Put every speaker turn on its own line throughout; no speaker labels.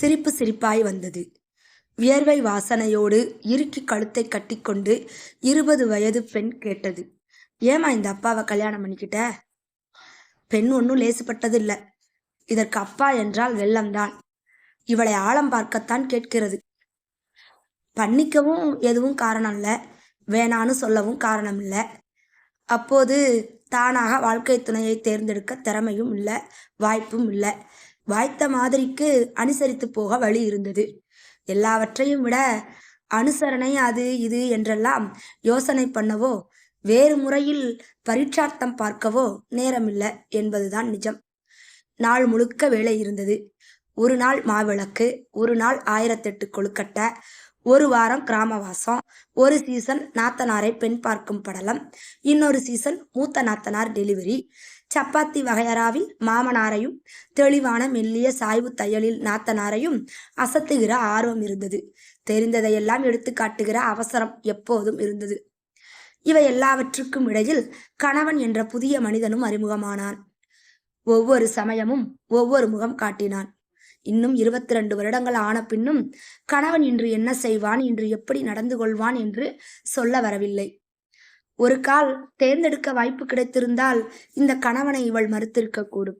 சிரிப்பு சிரிப்பாய் வந்தது. வியர்வை வாசனையோடு இறுக்கி கழுத்தை கட்டிக்கொண்டு 20 வயது பெண் கேட்டது. ஏமா இந்த அப்பாவை கல்யாணம் பண்ணிக்கிட்ட? பெண் ஒன்றும் லேசுப்பட்டது இல்ல. இதற்கு அப்பா என்றால் வெள்ளம்தான். இவளை ஆழம் பார்க்கத்தான் கேட்கிறது. பண்ணிக்கவும் எதுவும் காரணம் இல்லை, வேணான்னு சொல்லவும் காரணம் இல்லை. அப்போது தானாக வாழ்க்கை துணையை தேர்ந்தெடுக்க திறமையும் இல்லை, வாய்ப்பும் இல்லை. வாய்த்த மாதிரிக்கு அனுசரித்து போக வழி இருந்தது. எல்லாவற்றையும் விட அனுசரணை அது இது என்றெல்லாம் யோசனை பண்ணவோ வேறு முறையில் பரீட்சார்த்தம் பார்க்கவோ நேரமில்லை என்பதுதான் நிஜம். நாள் முழுக்க வேலை இருந்தது. ஒரு நாள் மாவிளக்கு, ஒரு நாள் 1008 கொழுக்கட்டை, ஒரு வாரம் கிராமவாசம், ஒரு சீசன் நாத்தனாரை பெண் பார்க்கும் படலம், இன்னொரு சீசன் மூத்த நாத்தனார் டெலிவரி. சப்பாத்தி வகையறாவில் மாமனாரையும் தெளிவான மெல்லிய சாய்வு தையலில் நாத்தனாரையும் அசத்துகிற ஆர்வம் இருந்தது. தெரிந்ததையெல்லாம் எடுத்து காட்டுகிற அவசரம் எப்போதும் இருந்தது. இவை எல்லாவற்றுக்கும் இடையில் கணவன் என்ற புதிய மனிதனும் அறிமுகமானான். ஒவ்வொரு சமயமும் ஒவ்வொரு முகம் காட்டினான். இன்னும் 22 வருடங்கள் ஆன பின்னும் கணவன் இன்று என்ன செய்வான், இன்று எப்படி நடந்து கொள்வான் என்று சொல்ல வரவில்லை. ஒரு கால் தேர்ந்தெடுக்க வாய்ப்பு கிடைத்திருந்தால் இந்த கணவனை இவள் மறுத்திருக்கக்கூடும்.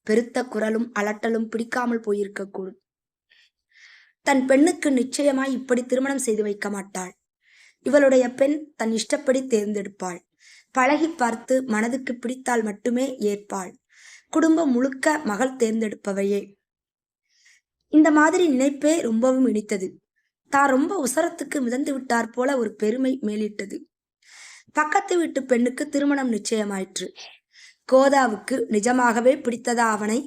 பெருத்த குரலும் அலட்டலும் பிடிக்காமல் போயிருக்கக்கூடும். தன் பெண்ணுக்கு நிச்சயமாய் இப்படி திருமணம் செய்து வைக்க மாட்டாள். இவளுடைய பெண் தன் இஷ்டப்படி தேர்ந்தெடுப்பாள். பழகி பார்த்து மனதுக்கு பிடித்தால் மட்டுமே ஏற்பாள். குடும்பம் முழுக்க மகள் தேர்ந்தெடுப்பவையே. இந்த மாதிரி நினைப்பே ரொம்பவும் இனித்தது. தான் ரொம்ப உசரத்துக்கு மிதந்து விட்டார் போல ஒரு பெருமை மேலிட்டது. பக்கத்து வீட்டு பெண்ணுக்கு திருமணம் நிச்சயமாயிற்று. கோதாவுக்கு நிஜமாகவே பிடித்ததா அவனை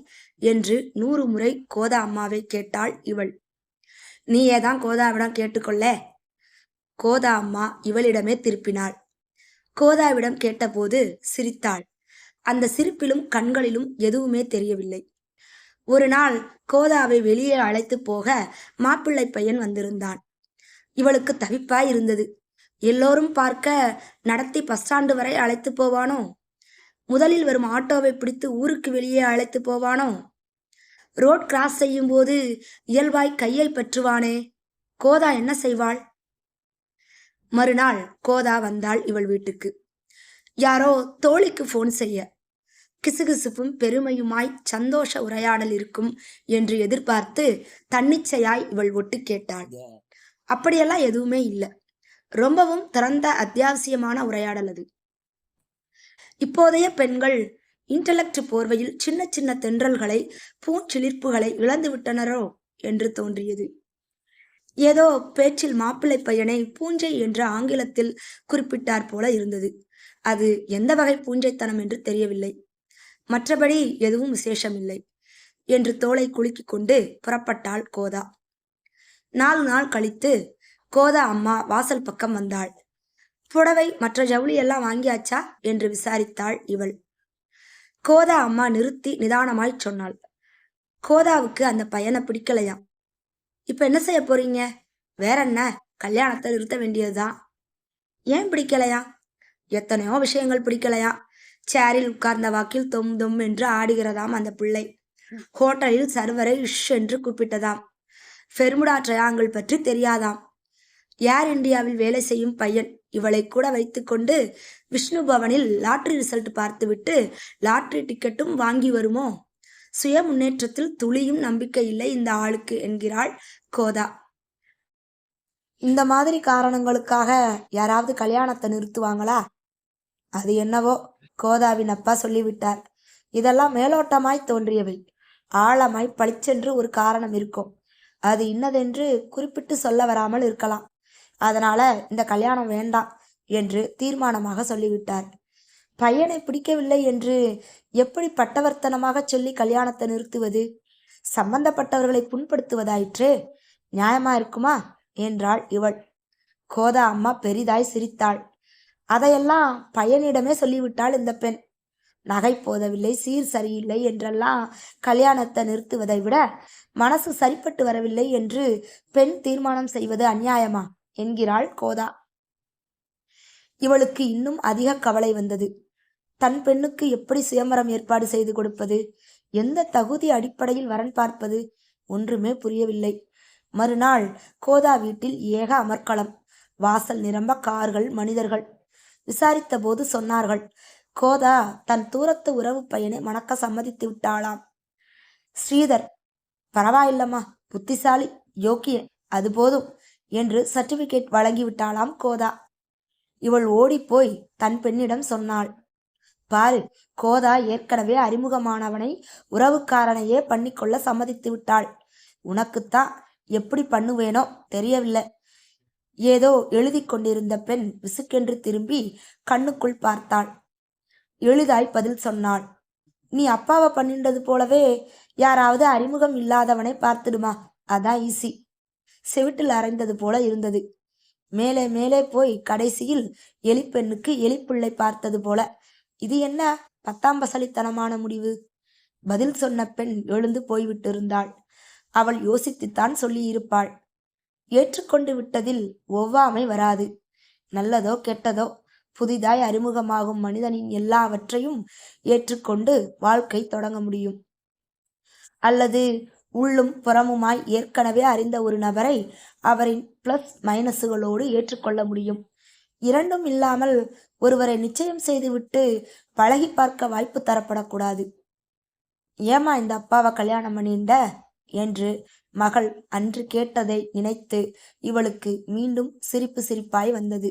என்று 100 முறை கோதா அம்மாவை கேட்டாள் இவள். நீயேதான் கோதாவிடம் கேட்டுக்கொள்ள. கோதா அம்மா இவளிடமே திருப்பினாள். கோதாவிடம் கேட்டபோது சிரித்தாள். அந்த சிரிப்பிலும் கண்களிலும் எதுவுமே தெரியவில்லை. ஒரு நாள் கோதாவை வெளியே அழைத்து போக மாப்பிள்ளை பையன் வந்திருந்தான். இவளுக்கு தவிப்பாய் இருந்தது. எல்லோரும் பார்க்க நடத்தி பஸ் ஸ்டாண்டு வரை அழைத்து போவானோ? முதலில் வரும் ஆட்டோவை பிடித்து ஊருக்கு வெளியே அழைத்து போவானோ? ரோட் கிராஸ் செய்யும் போது இயல்பாய் கையை பற்றுவானே? கோதா என்ன செய்வாள்? மறுநாள் கோதா வந்தாள் இவள் வீட்டுக்கு. யாரோ தோழிக்கு போன் செய்ய. கிசுகிசுப்பும் பெருமையுமாய் சந்தோஷ உரையாடல் இருக்கும் என்று எதிர்பார்த்து தன்னிச்சையாய் இவள் ஒட்டு கேட்டாள். அப்படியெல்லாம் எதுவுமே இல்லை. ரொம்பவும் திறந்த அத்தியாவசியமான உரையாடல் அது. இப்போதைய பெண்கள் இன்டலெக்ட் போர்வையில் சின்ன சின்ன தென்றல்களை பூஞ்சிலிர்ப்புகளை இழந்து விட்டனரோ என்று தோன்றியது. ஏதோ பேச்சில் மாப்பிள்ளை பையனை பூஞ்சை என்று ஆங்கிலத்தில் குறிப்பிட்டார் போல இருந்தது. அது எந்த வகை பூஞ்சைத்தனம் என்று தெரியவில்லை. மற்றபடி எதுவும் விசேஷமில்லை என்று தோளை குலுக்கிக் கொண்டு புறப்பட்டாள் கோதா. 4 நாள் கழித்து கோதா அம்மா வாசல் பக்கம் வந்தாள். புடவை மற்ற ஜவுளி எல்லாம் வாங்கியாச்சா என்று விசாரித்தாள் இவள். கோதா அம்மா நிறுத்தி நிதானமாய் சொன்னாள். கோதாவுக்கு அந்த பையனை பிடிக்கலையாம். இப்ப என்ன செய்ய போறீங்க? வேற என்ன, கல்யாணத்தை நிறுத்த வேண்டியதுதான். ஏன் பிடிக்கலையா? எத்தனையோ விஷயங்கள் பிடிக்கலையா. சேரில் உட்கார்ந்த வாக்கில் தொம் தொம் என்று ஆடுகிறதாம் அந்த பிள்ளை. ஹோட்டலில் சர்வரை இஷ் என்று கூப்பிட்டதாம். பெர்முடா ட்ரையாங்கிள் பற்றி தெரியாதாம். ஏர் இந்தியாவில் வேலை செய்யும் பையன் இவளை கூட வைத்துக்கொண்டு விஷ்ணு பவனில் லாட்ரி ரிசல்ட் பார்த்துவிட்டு லாட்ரி டிக்கெட்டும் வாங்கி வருமோ? சுய முன்னேற்றத்தில் துளியும் நம்பிக்கை இல்லை இந்த ஆளுக்கு என்கிறாள் கோதா. இந்த மாதிரி காரணங்களுக்காக யாராவது கல்யாணத்தை நிறுத்துவாங்களா? அது என்னவோ கோதாவின் அப்பா சொல்லிவிட்டார். இதெல்லாம் மேலோட்டமாய் தோன்றியவை. ஆழமாய் பளிச்சென்று ஒரு காரணம் இருக்கும். அது இன்னதென்று குறிப்பிட்டு சொல்ல வராமல் இருக்கலாம். அதனால இந்த கல்யாணம் வேண்டாம் என்று தீர்மானமாக சொல்லிவிட்டார். பையனை பிடிக்கவில்லை என்று எப்படி பட்டவர்த்தனமாக சொல்லி கல்யாணத்தை நிறுத்துவது? சம்பந்தப்பட்டவர்களை புண்படுத்துவதாயிற்று. நியாயமா இருக்குமா என்றாள் இவள். கோதா அம்மா பெரிதாய் சிரித்தாள். அதையெல்லாம் பையனிடமே சொல்லிவிட்டாள் இந்த பெண். நகை போதவில்லை, சீர் சரியில்லை என்றெல்லாம் கல்யாணத்தை நிறுத்துவதை விட மனசு சரிப்பட்டு வரவில்லை என்று பெண் தீர்மானம் செய்வது அநியாயமா என்கிறாள் கோதா. இவளுக்கு இன்னும் அதிக கவலை வந்தது. தன் பெண்ணுக்கு எப்படி சுயமரம் ஏற்பாடு செய்து கொடுப்பது? எந்த தகுதி அடிப்படையில் வரன் பார்ப்பது ஒன்றுமே புரியவில்லை. மறுநாள் கோதா வீட்டில் ஏக அமர்க்களம். வாசல் நிரம்ப கார்கள், மனிதர்கள். விசாரித்த போது சொன்னார்கள், கோதா தன் தூரத்து உறவு பையனை மணக்க சம்மதித்து விட்டாளாம். ஸ்ரீதர், பரவாயில்லம்மா, புத்திசாலி, யோக்கிய, அது போதும் என்று சர்டிபிகேட் வழங்கிவிட்டாளாம் கோதா. இவள் ஓடிப்போய் தன் பெண்ணிடம் சொன்னாள், பாரு, கோதா ஏற்கனவே அறிமுகமானவனை உறவுக்காரனையே பண்ணிக்கொள்ள சம்மதித்து விட்டாள். உனக்குத்தான் எப்படி பண்ணுவேனோ தெரியவில்லை. ஏதோ எழுதி கொண்டிருந்த பெண் விசுக்கென்று திரும்பி கண்ணுக்குள் பார்த்தாள். எளிதாய் பதில் சொன்னாள், நீ அப்பாவை பண்ணின்றது போலவே யாராவது அறிமுகம் இல்லாதவனை பார்த்துடுமா, அதான் ஈஸி. செவிட்டில் அரைந்தது போல இருந்தது. மேலே மேலே போய் கடைசியில் எலிப்பெண்ணுக்கு எலிப்பிள்ளை பார்த்தது போல. இது என்ன பத்தாம்பசலித்தனமான முடிவு? பதில் சொன்ன பெண் எழுந்து போய்விட்டிருந்தாள். அவள் யோசித்துத்தான் சொல்லியிருப்பாள். ஏற்றுக்கொண்டு விட்டதில் ஒவ்வாமை வராது. நல்லதோ கெட்டதோ புதிதாய் அறிமுகமாகும் மனிதனின் எல்லாவற்றையும் ஏற்றுக்கொண்டு வாழ்க்கை தொடங்க முடியும். அல்லது உள்ளும் புறமுமாய் ஏற்கனவே அறிந்த ஒரு நபரை அவரின் பிளஸ் மைனஸுகளோடு ஏற்றுக்கொள்ள முடியும். இரண்டும் இல்லாமல் ஒருவரை நிச்சயம் செய்துவிட்டு பழகி பார்க்க வாய்ப்பு தரப்படக்கூடாது. ஏமா இந்த அப்பாவை கல்யாணம் பண்ணிண்ட என்று மகள் அன்று கேட்டதை நினைத்து இவளுக்கு மீண்டும் சிரிப்பாய் வந்தது.